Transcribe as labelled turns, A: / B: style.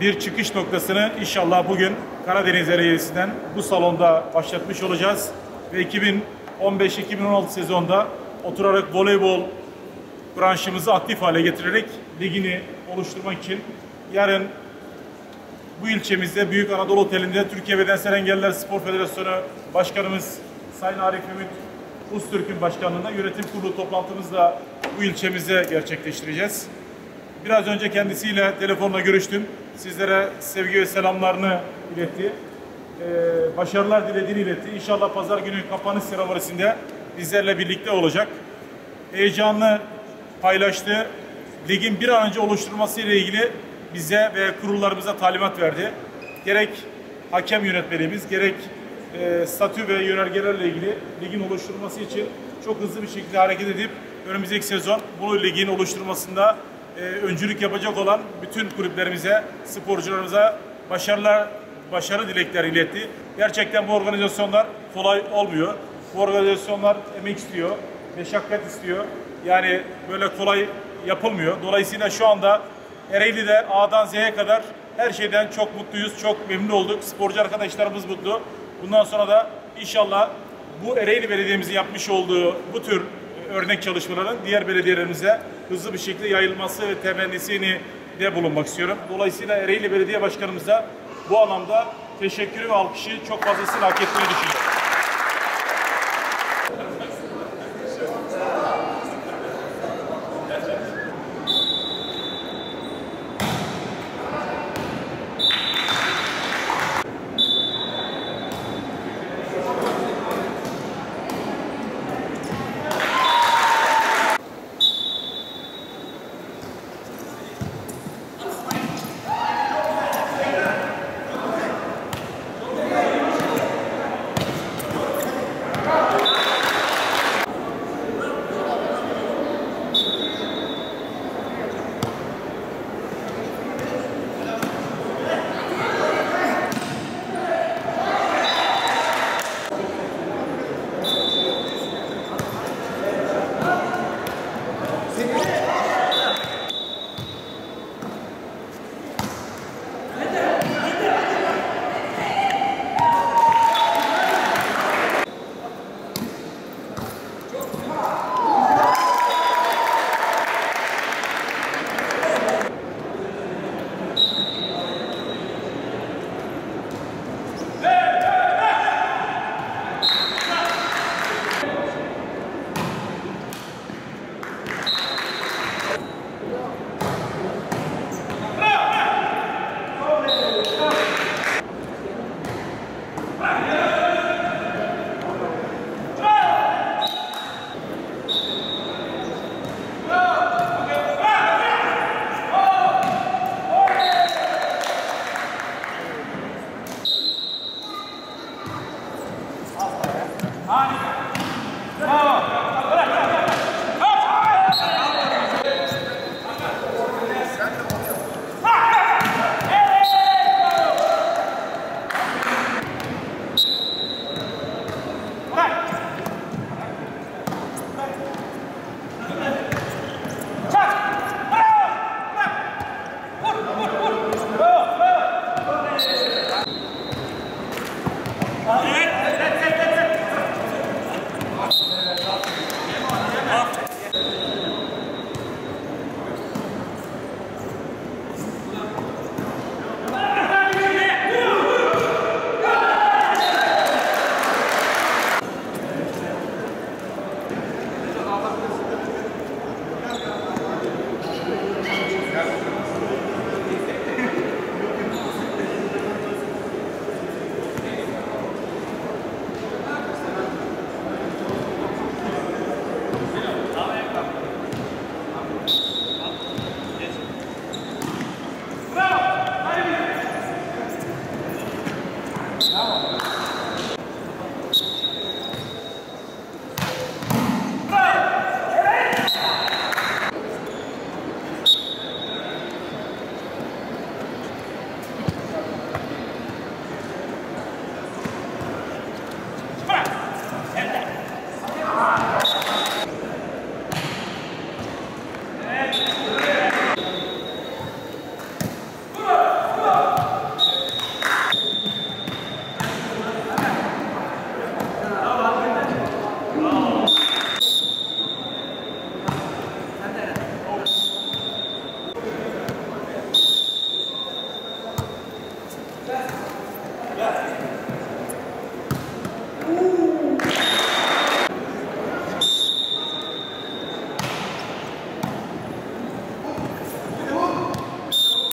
A: bir çıkış noktasını inşallah bugün Karadeniz Ereğlisi'nden bu salonda başlatmış olacağız. Ve 2015-2016 sezonda oturarak voleybol branşımızı aktif hale getirerek ligini oluşturmak için yarın bu ilçemizde Büyük Anadolu Oteli'nde Türkiye Bedensel Engelliler Spor Federasyonu Başkanımız Sayın Arif Ümit Uztürk'ün başkanlığında yönetim kurulu toplantımızla bu ilçemizde gerçekleştireceğiz. Biraz önce kendisiyle telefonla görüştüm. Sizlere sevgi ve selamlarını iletti. Başarılar dilediğini iletti. İnşallah pazar günü kapanış seremonisinde bizlerle birlikte olacak. Heyecanlı paylaştı. Ligin bir an önce oluşturulması ile ilgili bize ve kurullarımıza talimat verdi. Gerek hakem yönetmeliğimiz, gerek statü ve yönergelerle ilgili ligin oluşturulması için çok hızlı bir şekilde hareket edip önümüzdeki sezon bu ligin oluşturulmasında öncülük yapacak olan bütün kulüplerimize, sporcularımıza başarı dilekleri iletti. Gerçekten bu organizasyonlar kolay olmuyor. Bu organizasyonlar emek istiyor, meşakkat istiyor. Yani böyle kolay yapılmıyor. Dolayısıyla şu anda Ereğli'de A'dan Z'ye kadar her şeyden çok mutluyuz, çok memnun olduk. Sporcu arkadaşlarımız mutlu. Bundan sonra da inşallah bu Ereğli Belediye'mizin yapmış olduğu bu tür örnek çalışmaların diğer belediyelerimize hızlı bir şekilde yayılması ve temennisini de bulunmak istiyorum. Dolayısıyla Ereğli Belediye Başkanımıza bu anlamda teşekkürü ve alkışı çok fazlasıyla hak ettiğini düşünüyorum.
B: Bravo!